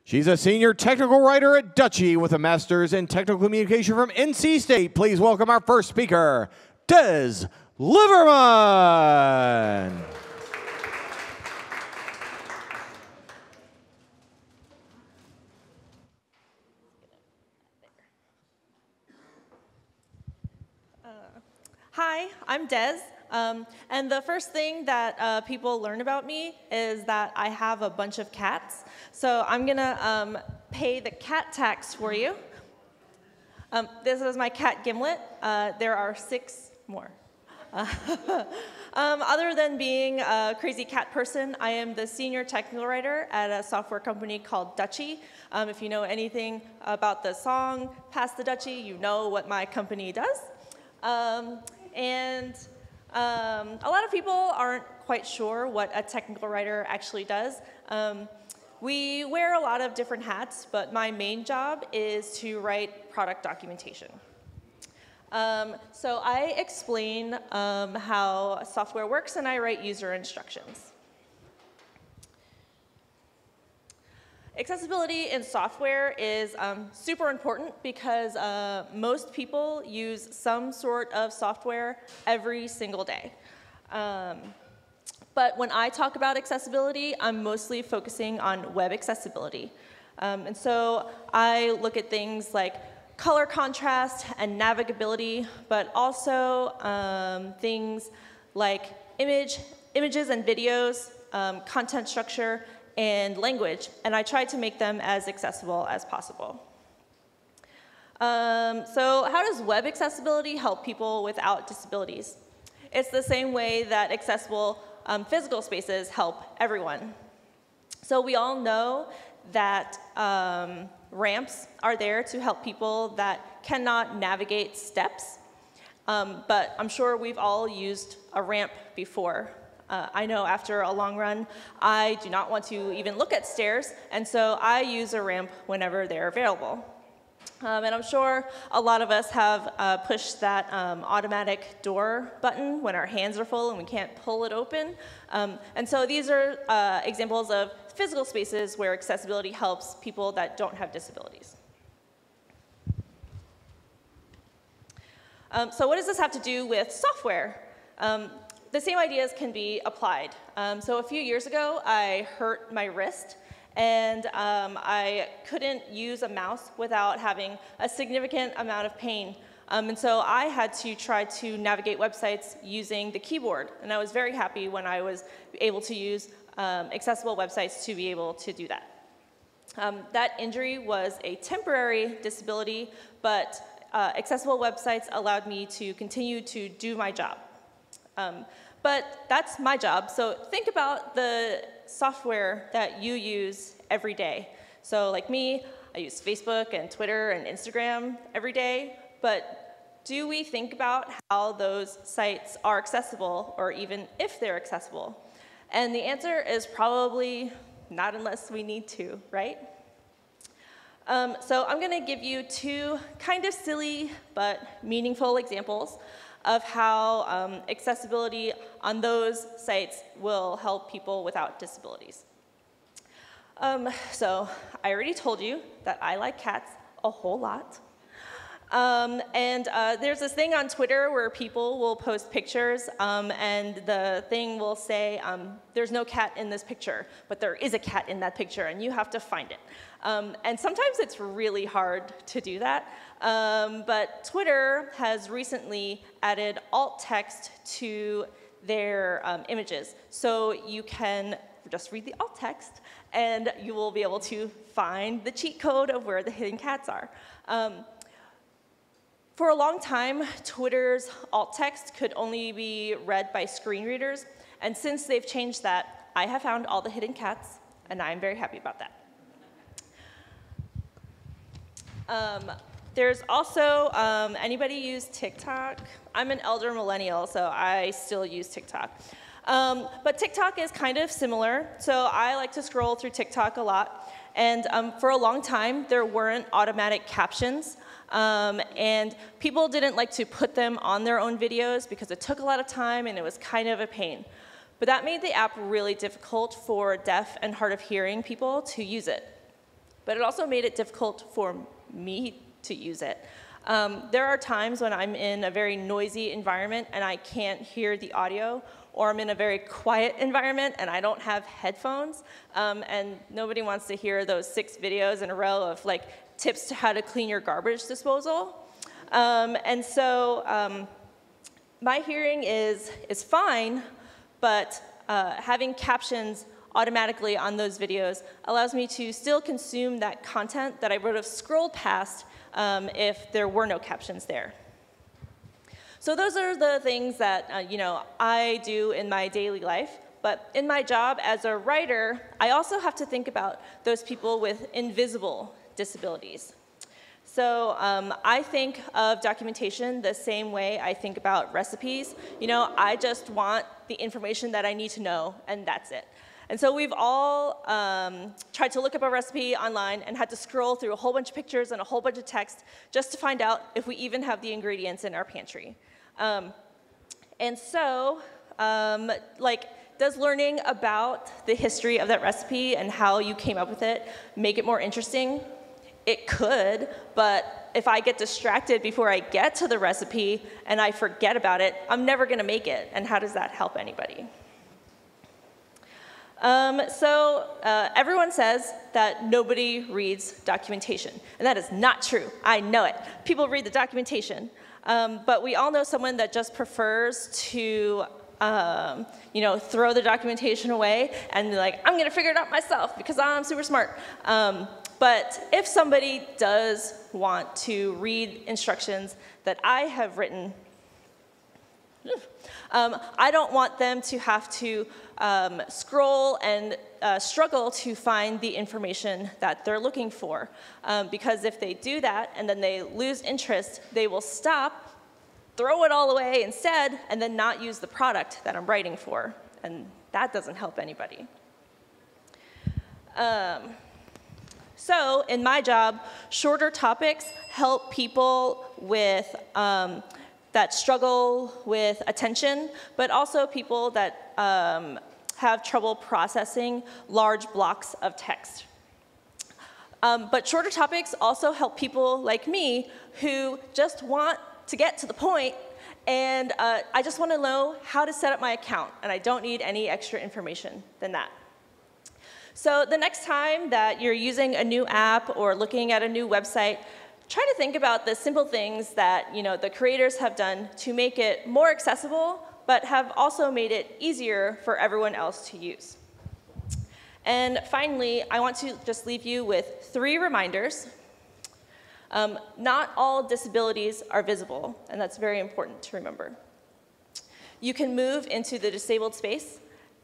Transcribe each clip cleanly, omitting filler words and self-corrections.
She's a senior technical writer at Dutchie with a master's in technical communication from NC State. Please welcome our first speaker, Des Livermon. Hi, I'm Des, and the first thing that people learn about me is that I have a bunch of cats. So I'm gonna pay the cat tax for you. This is my cat Gimlet. There are 6 more. Other than being a crazy cat person, I am the senior technical writer at a software company called Dutchie. If you know anything about the song Pass the Dutchie, you know what my company does. A lot of people aren't quite sure what a technical writer actually does. We wear a lot of different hats, but my main job is to write product documentation. So I explain how software works, and I write user instructions. Accessibility in software is super important because most people use some sort of software every single day. But when I talk about accessibility, I'm mostly focusing on web accessibility. And so I look at things like color contrast and navigability, but also things like images and videos, content structure, and language, and I try to make them as accessible as possible. So how does web accessibility help people without disabilities? It's the same way that accessible physical spaces help everyone. So we all know that ramps are there to help people that cannot navigate steps, but I'm sure we've all used a ramp before. I know after a long run, I do not want to even look at stairs, and so I use a ramp whenever they're available. And I'm sure a lot of us have pushed that automatic door button when our hands are full and we can't pull it open. And so these are examples of physical spaces where accessibility helps people that don't have disabilities. So what does this have to do with software? The same ideas can be applied. So a few years ago, I hurt my wrist, and I couldn't use a mouse without having a significant amount of pain. And so I had to try to navigate websites using the keyboard, and I was very happy when I was able to use accessible websites to be able to do that. That injury was a temporary disability, but accessible websites allowed me to continue to do my job. But that's my job, so think about the software that you use every day. So like me, I use Facebook and Twitter and Instagram every day, but do we think about how those sites are accessible, or even if they're accessible? And the answer is probably not unless we need to, right? So I'm gonna give you 2 kind of silly but meaningful examples of how accessibility on those sites will help people without disabilities. So I already told you that I like cats a whole lot. There's this thing on Twitter where people will post pictures and the thing will say, there's no cat in this picture, but there is a cat in that picture and you have to find it. And sometimes it's really hard to do that, but Twitter has recently added alt text to their images. So you can just read the alt text and you will be able to find the cheat code of where the hidden cats are. For a long time, Twitter's alt text could only be read by screen readers, and since they've changed that, I have found all the hidden cats, and I'm very happy about that. There's also, anybody use TikTok? I'm an elder millennial, so I still use TikTok. But TikTok is kind of similar, so I like to scroll through TikTok a lot, and for a long time, there weren't automatic captions. And people didn't like to put them on their own videos because it took a lot of time and it was kind of a pain. But that made the app really difficult for deaf and hard of hearing people to use it. but it also made it difficult for me to use it. There are times when I'm in a very noisy environment and I can't hear the audio, or I'm in a very quiet environment and I don't have headphones, and nobody wants to hear those 6 videos in a row of like tips to how to clean your garbage disposal. And so my hearing is fine, but having captions automatically on those videos allows me to still consume that content that I would have scrolled past if there were no captions there. So those are the things that I do in my daily life. But in my job as a writer, I also have to think about those people with invisible disabilities. So I think of documentation the same way I think about recipes. I just want the information that I need to know, and that's it. And so we've all tried to look up a recipe online and had to scroll through a whole bunch of pictures and a whole bunch of text just to find out if we even have the ingredients in our pantry. And so, does learning about the history of that recipe and how you came up with it make it more interesting? It could, but if I get distracted before I get to the recipe and I forget about it, I'm never going to make it. And how does that help anybody? Everyone says that nobody reads documentation, and that is not true. I know it. People read the documentation, but we all know someone that just prefers to throw the documentation away and be like, I'm going to figure it out myself because I'm super smart. But if somebody does want to read instructions that I have written, I don't want them to have to scroll and struggle to find the information that they're looking for. Because if they do that and then they lose interest, they will stop, throw it all away instead, and then not use the product that I'm writing for. And that doesn't help anybody. So in my job, shorter topics help people with that struggle with attention, but also people that have trouble processing large blocks of text. But shorter topics also help people like me who just want to get to the point, and I just want to know how to set up my account, and I don't need any extra information than that. So the next time that you're using a new app or looking at a new website, try to think about the simple things that the creators have done to make it more accessible, but have also made it easier for everyone else to use. And finally, I want to just leave you with 3 reminders. Not all disabilities are visible, and that's very important to remember. You can move into the disabled space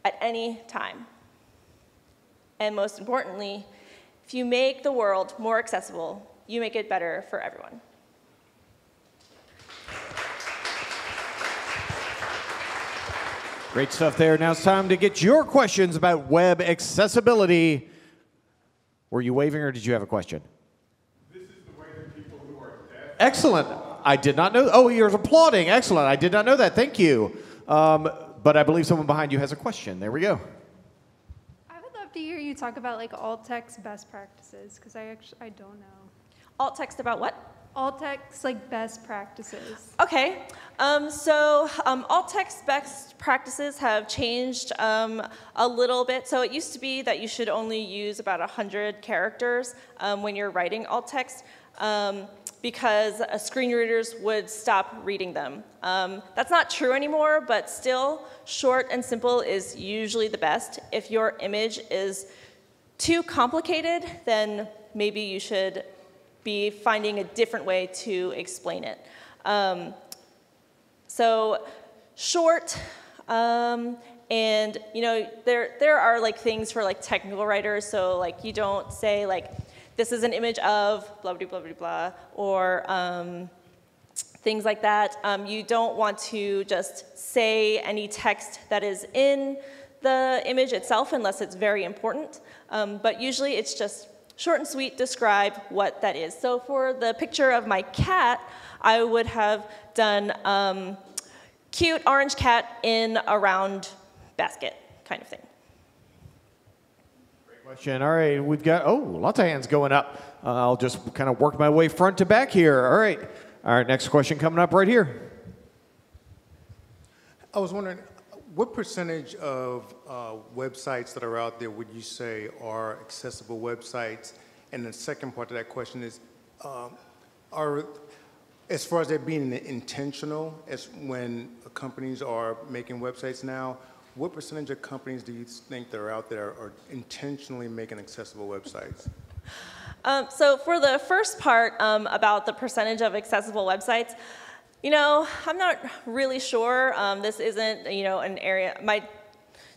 at any time. And most importantly, if you make the world more accessible, you make it better for everyone. Great stuff there. Now it's time to get your questions about web accessibility. Were you waving or did you have a question? This is the way that people who are deaf. Excellent. I did not know. Oh, you're applauding. Excellent. I did not know that. Thank you. But I believe someone behind you has a question. There we go. To hear you talk about alt text best practices, because I don't know. Alt text about what? Alt text best practices. Okay, alt text best practices have changed a little bit. So it used to be that you should only use about 100 characters when you're writing alt text. Because screen readers would stop reading them. That's not true anymore, but still, short and simple is usually the best. If your image is too complicated, then maybe you should be finding a different way to explain it. So short, and there are things for technical writers. So you don't say this is an image of blah, blah, blah, blah, blah, or things like that. You don't want to just say any text that is in the image itself unless it's very important. But usually it's just short and sweet, describe what that is. So for the picture of my cat, I would have done cute orange cat in a round basket kind of thing. Great Question. All right, we've got, lots of hands going up. I'll just kind of work my way front to back here. All right, next question coming up right here. I was wondering, what percentage of websites that are out there would you say are accessible websites? And the second part of that question is, as far as there being intentional, as when companies are making websites now, what percentage of companies do you think that are out there are intentionally making accessible websites? So for the first part about the percentage of accessible websites, I'm not really sure. This isn't, an area. My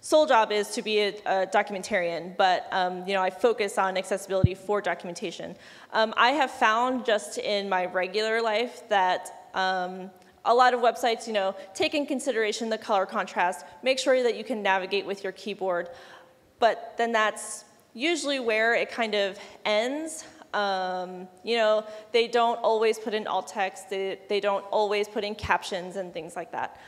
sole job is to be a documentarian, but I focus on accessibility for documentation. I have found just in my regular life that a lot of websites, take in consideration the color contrast, make sure that you can navigate with your keyboard, but then that's usually where it kind of ends. They don't always put in alt text, they don't always put in captions and things like that.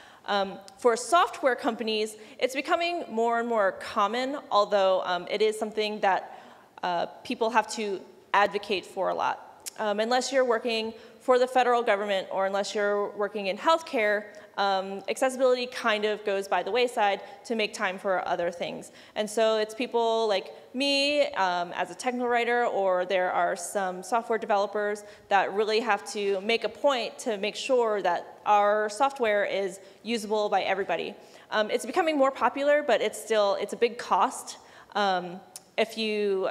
For software companies, it's becoming more and more common, although it is something that people have to advocate for a lot. Unless you're working for the federal government or unless you're working in healthcare, accessibility kind of goes by the wayside to make time for other things. And so it's people like me as a technical writer, or there are some software developers that really have to make a point to make sure that our software is usable by everybody. It's becoming more popular, but it's a big cost if you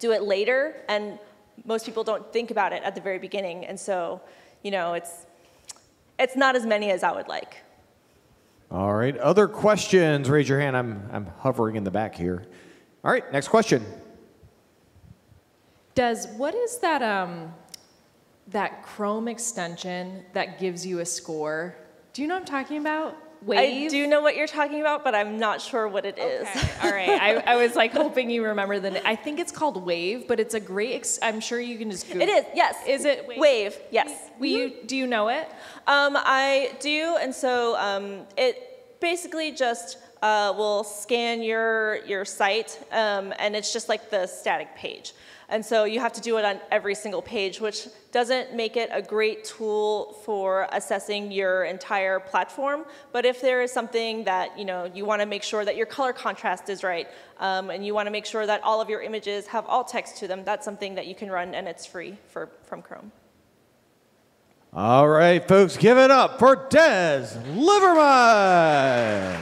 do it later, and most people don't think about it at the very beginning, and so, it's not as many as I would like. All right, other questions? Raise your hand. I'm hovering in the back here. All right, next question. What is that Chrome extension that gives you a score? Do you know what I'm talking about? Wave? I do know what you're talking about, but I'm not sure what it is. All right. I was like hoping you remember I think it's called Wave, but it's a great, I'm sure you can just Google. It is, yes. Is it Wave, yes. Do you know it? I do, and so it basically just will scan your site, and it's just like the static page. And so you have to do it on every single page, which doesn't make it a great tool for assessing your entire platform. But if there is something that you want to make sure that your color contrast is right, and you want to make sure that all of your images have alt text to them, that's something that you can run, and it's free from Chrome. All right, folks, give it up for Des Livermon.